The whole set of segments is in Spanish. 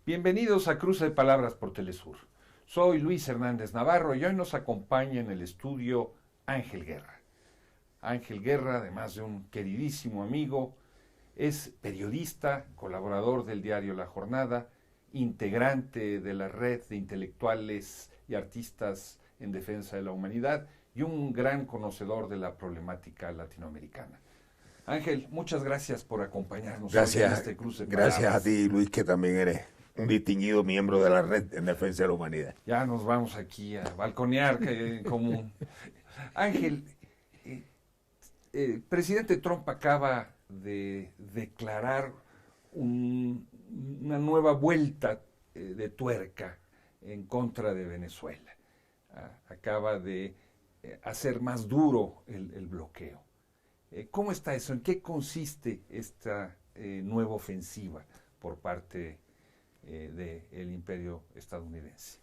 Bienvenidos a Cruce de Palabras por Telesur. Soy Luis Hernández Navarro y hoy nos acompaña en el estudio Ángel Guerra. Ángel Guerra, además de un queridísimo amigo, es periodista, colaborador del diario La Jornada, integrante de la red de intelectuales y artistas en defensa de la humanidad y un gran conocedor de la problemática latinoamericana. Ángel, muchas gracias por acompañarnos hoy en este cruce de palabras. Gracias a ti, Luis, que también eres un distinguido miembro de la red en defensa de la humanidad. Ya nos vamos aquí a balconear en común. Ángel, presidente Trump acaba de declarar una nueva vuelta de tuerca en contra de Venezuela. Acaba de hacer más duro el bloqueo. ¿Cómo está eso? ¿En qué consiste esta nueva ofensiva por parte del imperio estadounidense?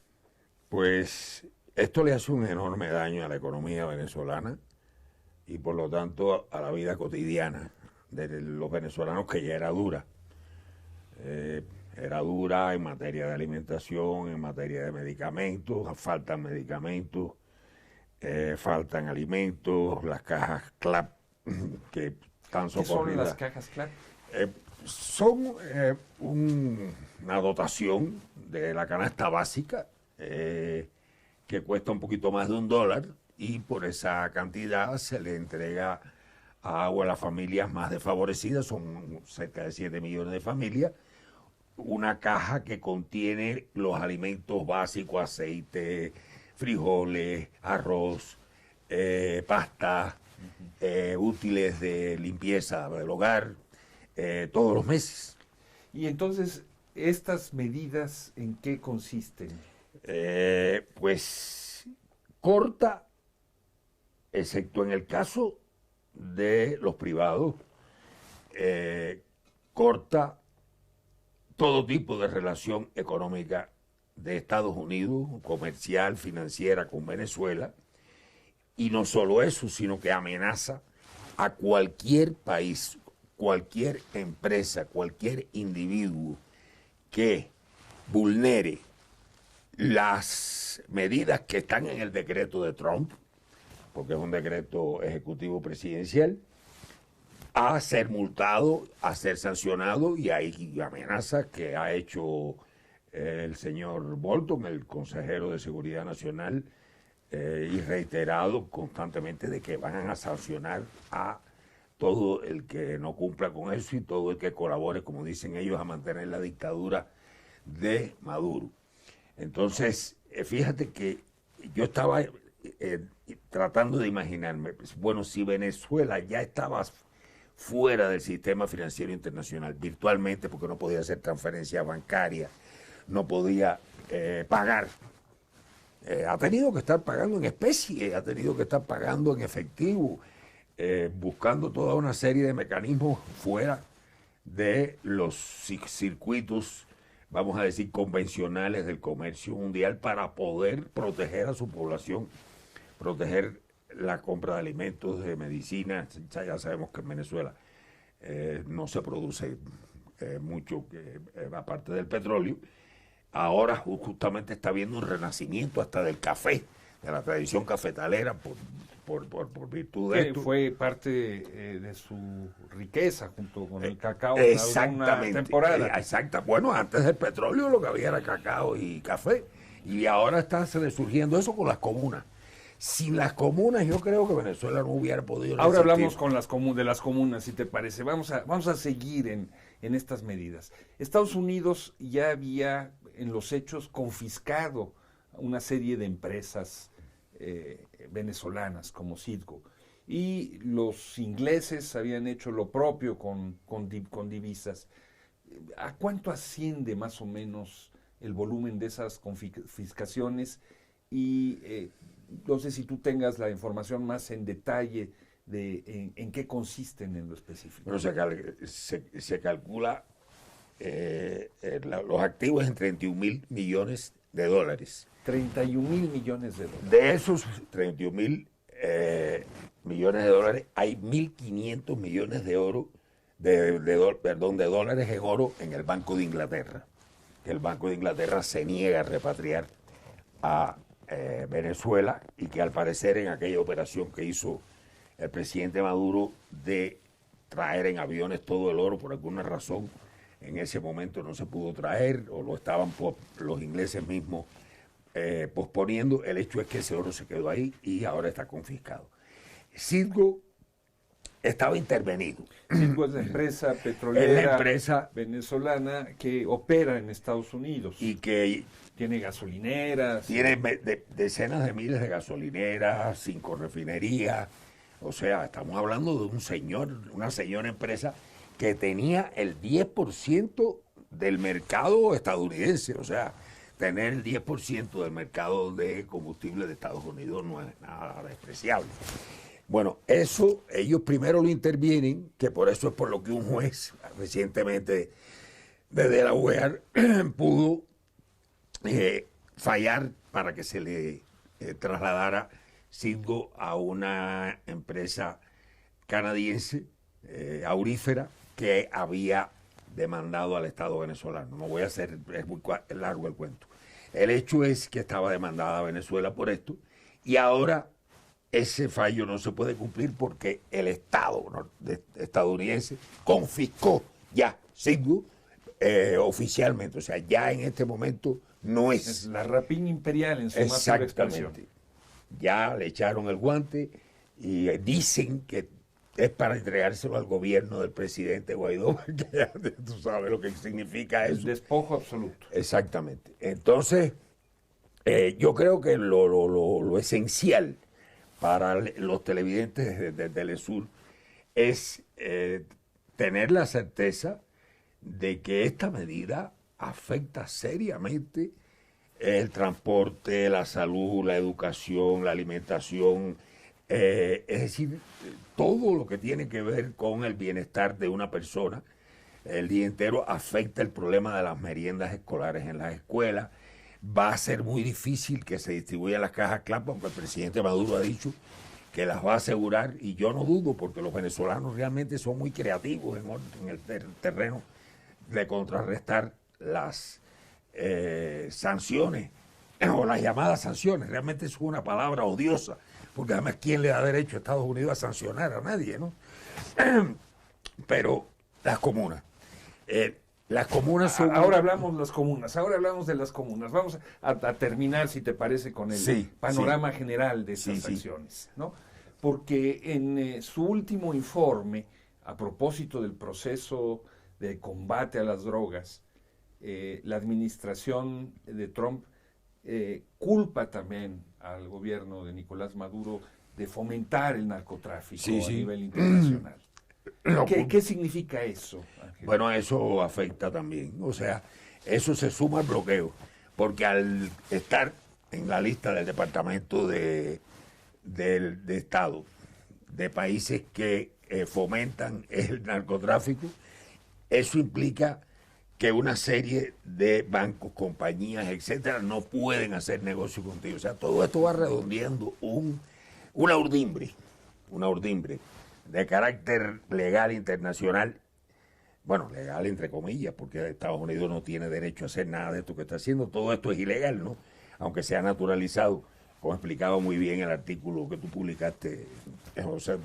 Pues esto le hace un enorme daño a la economía venezolana y por lo tanto a la vida cotidiana de los venezolanos, que ya era dura. Era dura en materia de alimentación, en materia de medicamentos, faltan medicamentos, faltan alimentos, las cajas CLAP que están socorridas. ¿Qué son las cajas CLAP? Son una dotación de la canasta básica que cuesta un poquito más de $1 y por esa cantidad se le entrega agua a las familias más desfavorecidas, son cerca de 7 millones de familias, una caja que contiene los alimentos básicos, aceite, frijoles, arroz, pasta, útiles de limpieza del hogar, todos los meses. Y entonces, ¿estas medidas en qué consisten? Pues corta, excepto en el caso de los privados, corta todo tipo de relación económica de Estados Unidos, comercial, financiera con Venezuela, y no solo eso, sino que amenaza a cualquier país, cualquier empresa, cualquier individuo que vulnere las medidas que están en el decreto de Trump, porque es un decreto ejecutivo presidencial, a ser multado, a ser sancionado, y hay amenazas que ha hecho el señor Bolton, el consejero de Seguridad Nacional, y reiterado constantemente de que van a sancionar a todo el que no cumpla con eso y todo el que colabore, como dicen ellos, a mantener la dictadura de Maduro. Entonces, fíjate que yo estaba tratando de imaginarme, bueno, si Venezuela ya estaba fuera del sistema financiero internacional, virtualmente, porque no podía hacer transferencias bancarias, no podía pagar, ha tenido que estar pagando en especie, ha tenido que estar pagando en efectivo, buscando toda una serie de mecanismos fuera de los circuitos, vamos a decir, convencionales del comercio mundial para poder proteger a su población, proteger la compra de alimentos, de medicinas. Ya sabemos que en Venezuela no se produce mucho aparte del petróleo. Ahora justamente está habiendo un renacimiento hasta del café, de la tradición cafetalera por virtud de esto. Fue parte de su riqueza junto con el cacao Exactamente, una temporada. Exacta. Bueno, antes del petróleo lo que había era cacao y café. Y ahora está resurgiendo eso con las comunas. Sin las comunas yo creo que Venezuela no hubiera podido. Ahora hablamos con de las comunas, si te parece. Vamos a seguir en estas medidas. Estados Unidos ya había en los hechos confiscado una serie de empresas venezolanas como Citgo, y los ingleses habían hecho lo propio con divisas. ¿A cuánto asciende más o menos el volumen de esas confiscaciones? Y no sé si tú tengas la información más en detalle de en qué consisten en lo específico. Bueno, se calcula los activos en $31.000 millones. 31.000 millones de dólares. De esos 31.000 millones de dólares, hay 1.500 millones de oro, de dólares en oro en el Banco de Inglaterra. que el Banco de Inglaterra se niega a repatriar a Venezuela y que al parecer en aquella operación que hizo el presidente Maduro de traer en aviones todo el oro por alguna razón, en ese momento no se pudo traer o lo estaban los ingleses mismos posponiendo. El hecho es que ese oro se quedó ahí y ahora está confiscado. Citgo estaba intervenido. Citgo es la empresa petrolera Es la empresa venezolana que opera en Estados Unidos. y que tiene gasolineras. tiene decenas de miles de gasolineras, 5 refinerías. O sea, estamos hablando de una señora empresa que tenía el 10% del mercado estadounidense. O sea, tener el 10% del mercado de combustible de Estados Unidos no es nada despreciable. Bueno, eso ellos primero lo intervienen, que por eso es por lo que un juez recientemente de Delaware pudo fallar para que se le trasladara Citgo a una empresa canadiense aurífera que había demandado al Estado venezolano. No voy a hacer, es muy largo el cuento. El hecho es que estaba demandada a Venezuela por esto y ahora ese fallo no se puede cumplir porque el Estado estadounidense confiscó ya Citgo oficialmente. O sea, ya en este momento no es. Es la rapiña imperial en su más pura expresión. Ya le echaron el guante y dicen que es para entregárselo al gobierno del presidente Guaidó, que ya tú sabes lo que significa eso. El despojo absoluto. Exactamente. Entonces, yo creo que lo esencial para los televidentes de Telesur es tener la certeza de que esta medida afecta seriamente el transporte, la salud, la educación, la alimentación, es decir, todo lo que tiene que ver con el bienestar de una persona. El día entero afecta el problema de las meriendas escolares en las escuelas. Va a ser muy difícil que se distribuyan las cajas CLAP, aunque el presidente Maduro ha dicho que las va a asegurar, y yo no dudo, porque los venezolanos realmente son muy creativos en el terreno de contrarrestar las sanciones o las llamadas sanciones. Realmente es una palabra odiosa, porque además ¿quién le da derecho a Estados Unidos a sancionar? A nadie, ¿no? Pero las comunas. Las comunas son... Ahora hablamos de las comunas. Vamos a terminar, si te parece, con el panorama general de esas acciones, ¿no? Porque en su último informe, a propósito del proceso de combate a las drogas, la administración de Trump culpa también al gobierno de Nicolás Maduro de fomentar el narcotráfico a nivel internacional. ¿Qué significa eso, Ángel? Bueno, eso afecta también. O sea, eso se suma al bloqueo, porque al estar en la lista del Departamento de Estado de países que fomentan el narcotráfico, eso implica que una serie de bancos, compañías, etcétera, no pueden hacer negocio contigo. O sea, todo esto va redondeando una urdimbre de carácter legal internacional. Bueno, legal entre comillas, porque Estados Unidos no tiene derecho a hacer nada de esto que está haciendo. Todo esto es ilegal, ¿no? Aunque sea naturalizado, como explicaba muy bien el artículo que tú publicaste, José,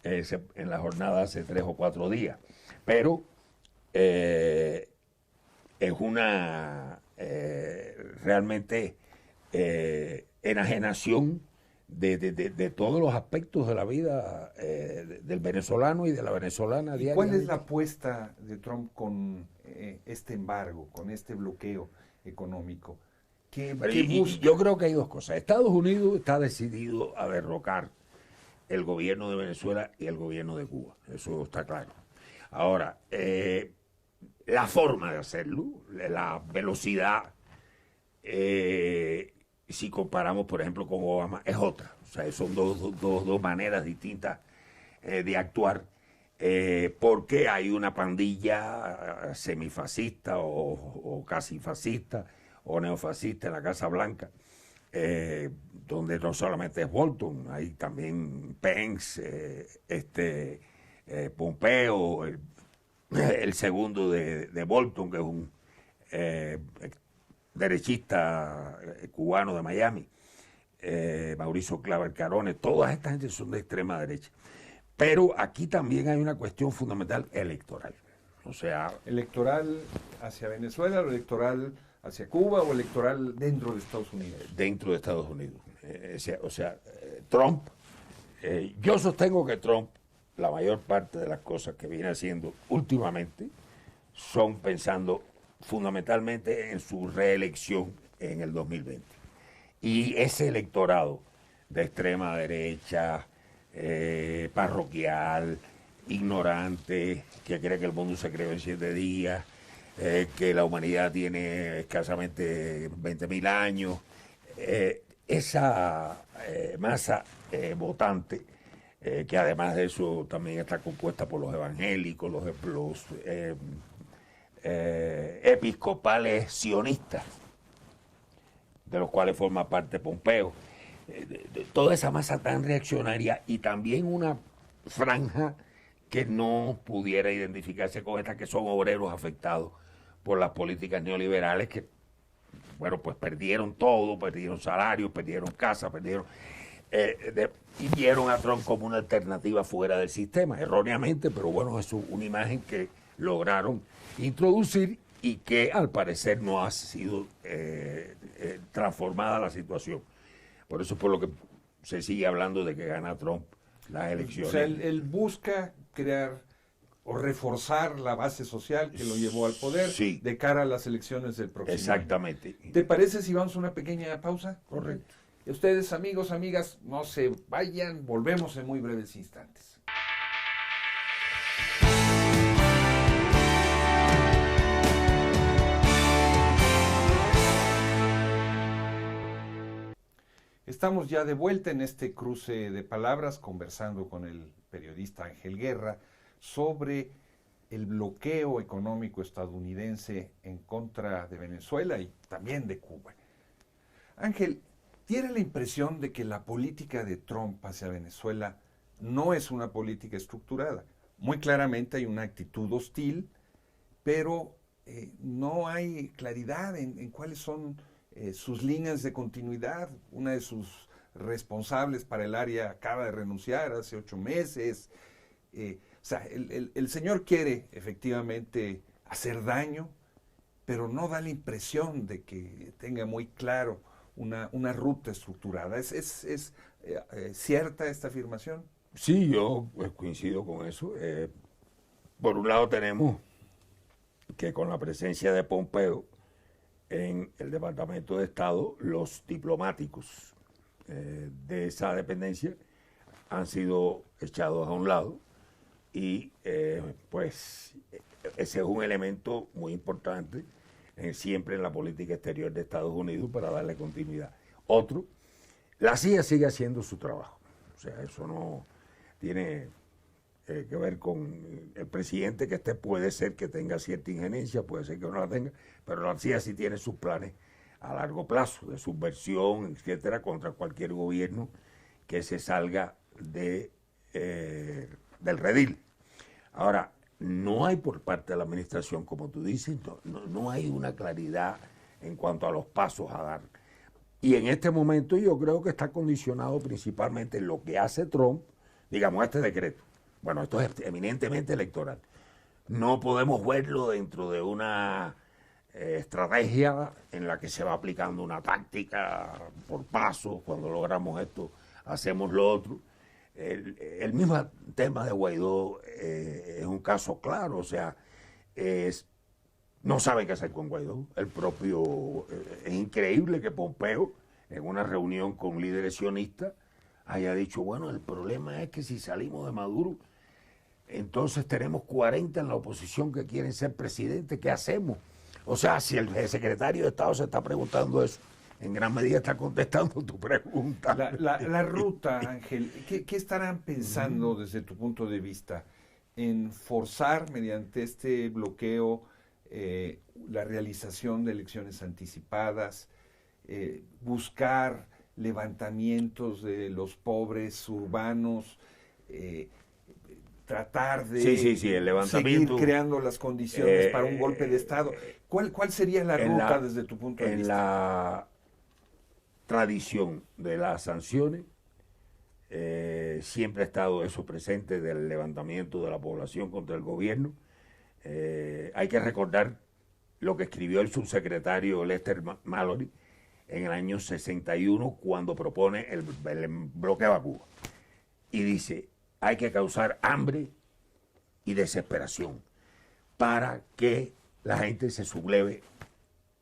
en la jornada hace 3 o 4 días. Pero es una realmente enajenación de todos los aspectos de la vida del venezolano y de la venezolana diaria. ¿Cuál es la apuesta de Trump con este embargo, con este bloqueo económico? Yo creo que hay dos cosas. Estados Unidos está decidido a derrocar el gobierno de Venezuela y el gobierno de Cuba. Eso está claro. Ahora, la forma de hacerlo, la velocidad, si comparamos, por ejemplo, con Obama, es otra. O sea, son dos maneras distintas de actuar, porque hay una pandilla semifascista o casi fascista o neofascista en la Casa Blanca, donde no solamente es Bolton, hay también Pence, Pompeo, el segundo de Bolton, que es un derechista cubano de Miami, Mauricio Claver Carones, toda esta gente son de extrema derecha. Pero aquí también hay una cuestión fundamental electoral. O sea, ¿Electoral hacia Venezuela, o electoral hacia Cuba, o electoral dentro de Estados Unidos? dentro de Estados Unidos. Trump, yo sostengo que Trump, la mayor parte de las cosas que viene haciendo últimamente, son pensando fundamentalmente en su reelección en el 2020. Y ese electorado de extrema derecha, parroquial, ignorante, que cree que el mundo se creó en 7 días, que la humanidad tiene escasamente 20.000 años, esa masa votante, que además de eso también está compuesta por los evangélicos, los episcopales sionistas, de los cuales forma parte Pompeo, toda esa masa tan reaccionaria, y también una franja que no pudiera identificarse con esta, que son obreros afectados por las políticas neoliberales, que, bueno, pues perdieron todo, perdieron salarios, perdieron casas, y vieron a Trump como una alternativa fuera del sistema, erróneamente, pero bueno, es una imagen que lograron introducir y que al parecer no ha sido transformada la situación. Por eso es por lo que se sigue hablando de que gana Trump las elecciones. O sea, él busca crear o reforzar la base social que lo llevó al poder, sí, de cara a las elecciones del próximo exactamente año. ¿Te parece si vamos a una pequeña pausa? Correcto. Ustedes, amigos, amigas, no se vayan, volvemos en muy breves instantes. Estamos ya de vuelta en este cruce de palabras, conversando con el periodista Ángel Guerra sobre el bloqueo económico estadounidense en contra de Venezuela y también de Cuba. Ángel, ¿tiene la impresión de que la política de Trump hacia Venezuela no es una política estructurada? Muy claramente hay una actitud hostil, pero no hay claridad en cuáles son sus líneas de continuidad. Una de sus responsables para el área acaba de renunciar hace 8 meses. O sea, el señor quiere efectivamente hacer daño, pero no da la impresión de que tenga muy claro una ruta estructurada. ¿Es cierta esta afirmación? Sí, yo coincido con eso. Por un lado tenemos que con la presencia de Pompeo en el Departamento de Estado, los diplomáticos de esa dependencia han sido echados a un lado, y pues ese es un elemento muy importante siempre en la política exterior de Estados Unidos para darle continuidad. Otro, la CIA sigue haciendo su trabajo. O sea, eso no tiene que ver con el presidente, que puede ser que tenga cierta injerencia, puede ser que no la tenga, pero la CIA sí tiene sus planes a largo plazo de subversión, etcétera, contra cualquier gobierno que se salga del redil. Ahora, no hay por parte de la administración, como tú dices, no hay una claridad en cuanto a los pasos a dar. Y en este momento yo creo que está condicionado principalmente en lo que hace Trump, digamos, este decreto. Bueno, esto es eminentemente electoral. No podemos verlo dentro de una estrategia en la que se va aplicando una táctica por pasos. Cuando logramos esto, hacemos lo otro. El mismo tema de Guaidó es un caso claro. O sea, no sabe qué hacer con Guaidó. Es increíble que Pompeo, en una reunión con líderes sionistas, haya dicho, bueno, el problema es que si salimos de Maduro, entonces tenemos 40 en la oposición que quieren ser presidente, ¿qué hacemos? O sea, si el secretario de Estado se está preguntando eso, en gran medida está contestando tu pregunta. La ruta, Ángel, ¿qué estarán pensando desde tu punto de vista en forzar mediante este bloqueo la realización de elecciones anticipadas, buscar levantamientos de los pobres urbanos? tratar de el levantamiento, seguir creando las condiciones para un golpe de Estado. ¿Cuál sería la ruta desde tu punto de vista? En la tradición de las sanciones, siempre ha estado eso presente del levantamiento de la población contra el gobierno. Hay que recordar lo que escribió el subsecretario Lester Mallory en el año 61 cuando propone el bloqueo a Cuba. Y dice, hay que causar hambre y desesperación para que la gente se subleve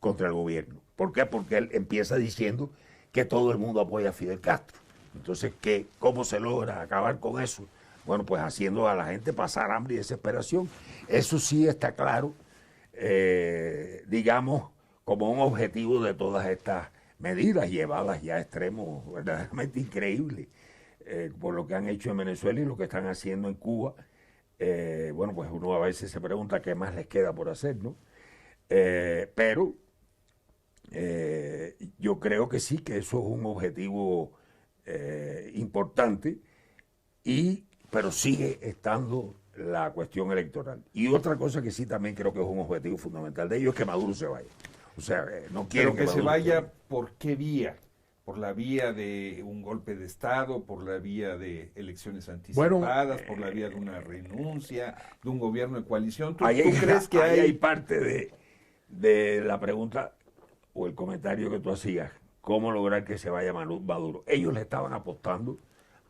contra el gobierno. ¿Por qué? Porque él empieza diciendo que todo el mundo apoya a Fidel Castro. Entonces, ¿cómo se logra acabar con eso? Bueno, pues haciendo a la gente pasar hambre y desesperación. Eso sí está claro, digamos, como un objetivo de todas estas medidas llevadas ya a extremos verdaderamente increíbles, por lo que han hecho en Venezuela y lo que están haciendo en Cuba. Bueno, pues uno a veces se pregunta qué más les queda por hacer, ¿no? Pero yo creo que sí, que eso es un objetivo importante, pero sigue estando la cuestión electoral. Y otra cosa que sí también creo que es un objetivo fundamental de ellos es que Maduro se vaya. O sea, no quiero que se vaya. ¿Por qué vía? ¿Por la vía de un golpe de Estado, por la vía de elecciones anticipadas, por la vía de una renuncia, de un gobierno de coalición? ¿Tú crees que hay parte de la pregunta o el comentario que tú hacías? ¿Cómo lograr que se vaya Maduro? Ellos le estaban apostando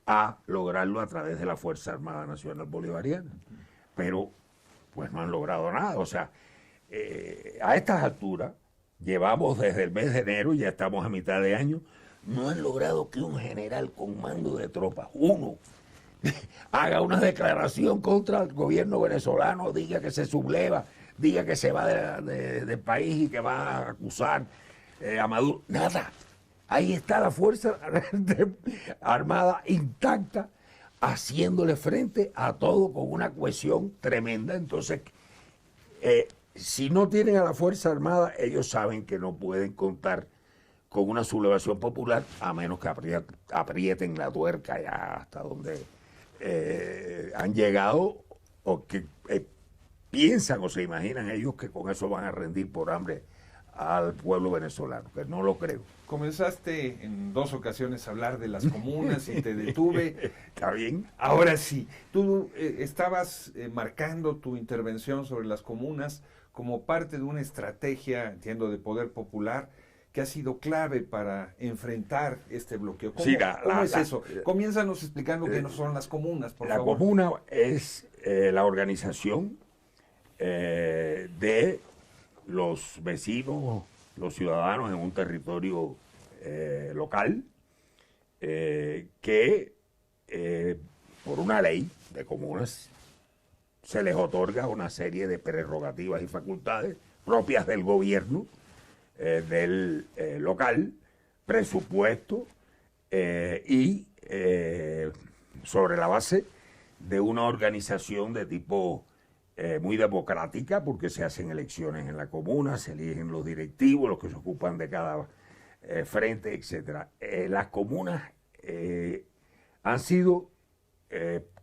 a lograrlo a través de la Fuerza Armada Nacional Bolivariana, pero pues no han logrado nada. O sea, a estas alturas, llevamos desde el mes de enero, ya estamos a mitad de año, no han logrado que un general con mando de tropas, uno, haga una declaración contra el gobierno venezolano, diga que se subleva, diga que se va del país y que va a acusar a Maduro. Nada. Ahí está la Fuerza Armada intacta, haciéndole frente a todo con una cohesión tremenda. Entonces, si no tienen a la Fuerza Armada, ellos saben que no pueden contar con una sublevación popular, a menos que aprieten la tuerca ya hasta donde han llegado, o que piensan o se imaginan ellos que con eso van a rendir por hambre al pueblo venezolano, que no lo creo. Comenzaste en 2 ocasiones a hablar de las comunas y te detuve. ¿Está bien? Ahora sí, tú estabas marcando tu intervención sobre las comunas como parte de una estrategia, entiendo, de poder popular, que ha sido clave para enfrentar este bloqueo. ¿Cómo es eso? Comiénzanos explicando qué no son las comunas, por favor. La comuna es la organización de los vecinos, los ciudadanos en un territorio local, que por una ley de comunas se les otorga una serie de prerrogativas y facultades propias del gobierno del local, presupuesto y sobre la base de una organización de tipo muy democrática, porque se hacen elecciones en la comuna, se eligen los directivos, los que se ocupan de cada frente, etcétera. Las comunas han sido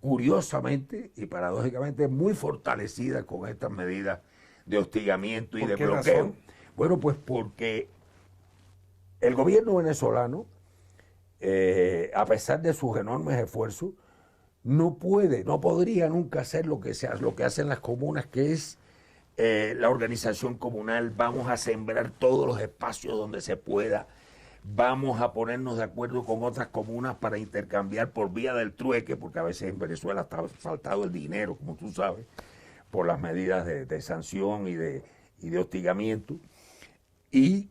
curiosamente y paradójicamente muy fortalecidas con estas medidas de hostigamiento y de bloqueo. Razón? Bueno, pues porque el gobierno venezolano, a pesar de sus enormes esfuerzos, no podría nunca hacer lo que hacen las comunas, que es la organización comunal. Vamos a sembrar todos los espacios donde se pueda, vamos a ponernos de acuerdo con otras comunas para intercambiar por vía del trueque, porque a veces en Venezuela está faltado el dinero, como tú sabes, por las medidas de sanción y de hostigamiento. Y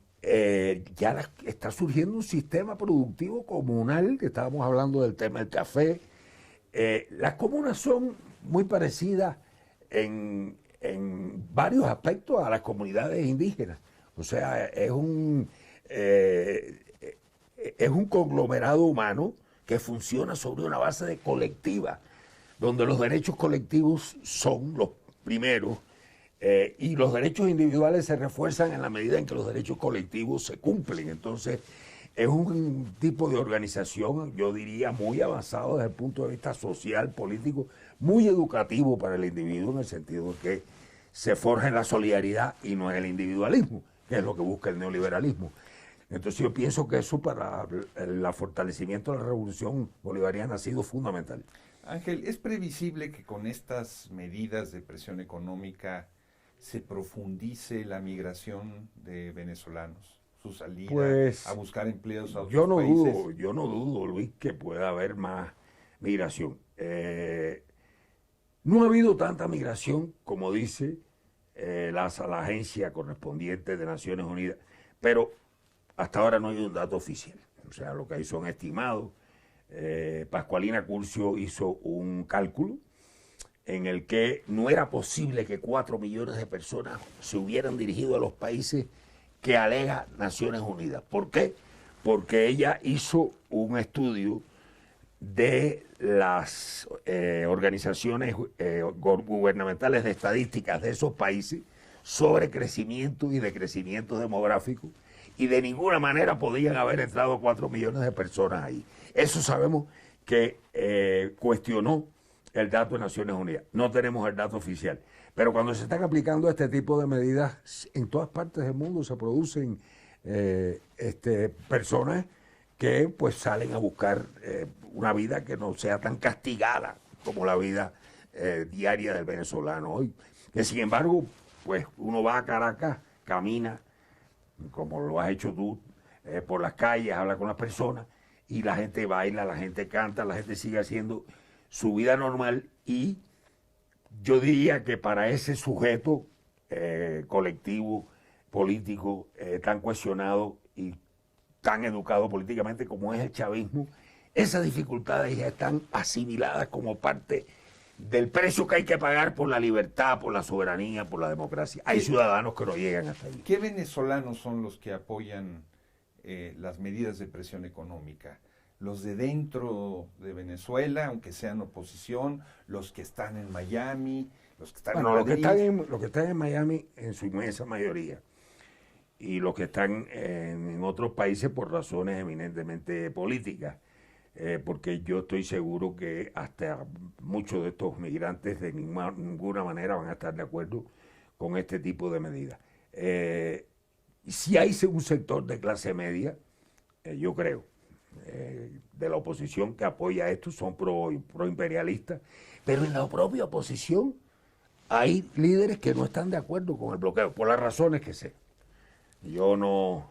ya está surgiendo un sistema productivo comunal, que estábamos hablando del tema del café. Las comunas son muy parecidas en varios aspectos a las comunidades indígenas. O sea, es un conglomerado humano que funciona sobre una base colectiva, donde los derechos colectivos son los primeros y los derechos individuales se refuerzan en la medida en que los derechos colectivos se cumplen. Entonces, Es un tipo de organización, yo diría, muy avanzado desde el punto de vista social, político, muy educativo para el individuo, en el sentido de que se forja en la solidaridad y no en el individualismo, que es lo que busca el neoliberalismo. Entonces yo pienso que eso para el fortalecimiento de la revolución bolivariana ha sido fundamental. Ángel, ¿es previsible que con estas medidas de presión económica se profundice la migración de venezolanos, su salida Pues a buscar empleos a yo otros no países? dudo, yo no dudo, Luis, que pueda haber más migración. No ha habido tanta migración como dice la agencia correspondiente de Naciones Unidas, pero hasta ahora no hay un dato oficial. O sea, lo que hay son estimados. Pascualina Curcio hizo un cálculo en el que no era posible que 4 millones de personas se hubieran dirigido a los países que alega Naciones Unidas. ¿Por qué? Porque ella hizo un estudio de las organizaciones gubernamentales de estadísticas de esos países sobre crecimiento y decrecimiento demográfico, y de ninguna manera podían haber entrado 4 millones de personas ahí. Eso sabemos que cuestionó el dato de Naciones Unidas. No tenemos el dato oficial. Pero cuando se están aplicando este tipo de medidas, en todas partes del mundo se producen personas que pues salen a buscar una vida que no sea tan castigada como la vida diaria del venezolano hoy. Que sin embargo, pues uno va a Caracas, camina, como lo has hecho tú, por las calles, habla con las personas, y la gente baila, la gente canta, la gente sigue haciendo su vida normal, y yo diría que para ese sujeto colectivo, político, tan cuestionado y tan educado políticamente como es el chavismo, esas dificultades ya están asimiladas como parte del precio que hay que pagar por la libertad, por la soberanía, por la democracia. Hay ciudadanos que no llegan hasta ahí. ¿Qué venezolanos son los que apoyan las medidas de presión económica? ¿Los de dentro de Venezuela, aunque sean oposición? ¿Los que están en Miami? ¿Los que están en Los Madrid? los que están en Miami en su inmensa mayoría, y los que están en otros países por razones eminentemente políticas, porque yo estoy seguro que hasta muchos de estos migrantes de ninguna manera van a estar de acuerdo con este tipo de medidas. Si hay un sector de clase media, yo creo, de la oposición que apoya esto, son pro-imperialistas, pero en la propia oposición hay líderes que no están de acuerdo con el bloqueo, por las razones que sea. Yo no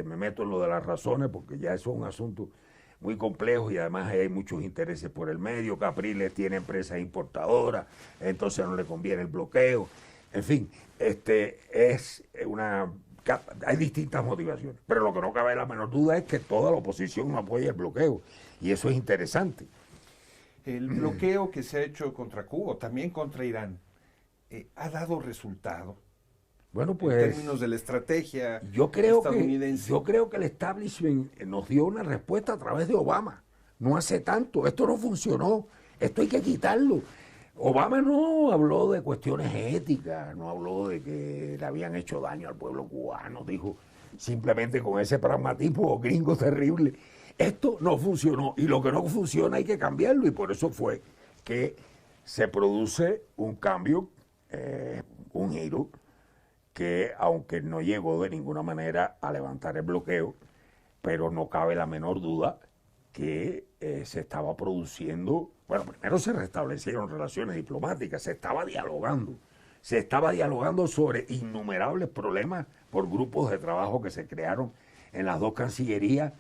me meto en lo de las razones porque ya eso es un asunto muy complejo, y además hay muchos intereses por el medio. Capriles tiene empresas importadoras, entonces no le conviene el bloqueo. En fin, hay distintas motivaciones, pero lo que no cabe la menor duda es que toda la oposición no apoya el bloqueo, y eso es interesante. El bloqueo que se ha hecho contra Cuba, también contra Irán, ha dado resultado. Bueno, pues, en términos de la estrategia estadounidense. Yo creo que el establishment nos dio una respuesta a través de Obama. No hace tanto, esto no funcionó, esto hay que quitarlo. Obama no habló de cuestiones éticas, no habló de que le habían hecho daño al pueblo cubano, dijo simplemente con ese pragmatismo gringo terrible. Esto no funcionó, y lo que no funciona hay que cambiarlo, y por eso fue que se produce un cambio, un giro, que aunque no llegó de ninguna manera a levantar el bloqueo, pero no cabe la menor duda que se estaba produciendo. Bueno, primero se restablecieron relaciones diplomáticas, se estaba dialogando sobre innumerables problemas por grupos de trabajo que se crearon en las dos cancillerías,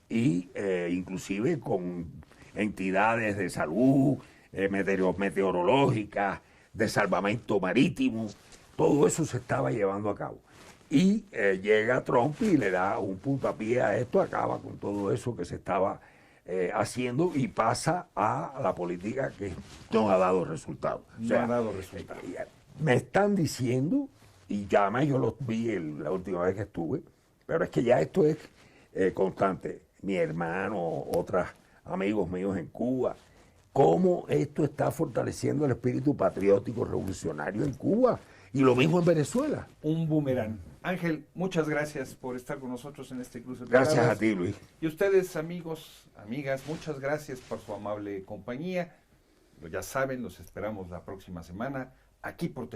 y inclusive con entidades de salud, meteorológicas, de salvamento marítimo. Todo eso se estaba llevando a cabo. Y llega Trump y le da un puntapié a esto, acaba con todo eso que se estaba haciendo, y pasa a la política que no ha dado resultados. No ha dado resultados. Me están diciendo, y ya además yo los vi la última vez que estuve, pero es que ya esto es constante. Mi hermano, otros amigos míos en Cuba, cómo esto está fortaleciendo el espíritu patriótico revolucionario en Cuba. Y lo mismo en Venezuela. Un boomerang. Ángel, muchas gracias por estar con nosotros en este cruce de Gracias palabras. a ti, Luis. Y ustedes, amigos, amigas, muchas gracias por su amable compañía. Ya saben, los esperamos la próxima semana aquí por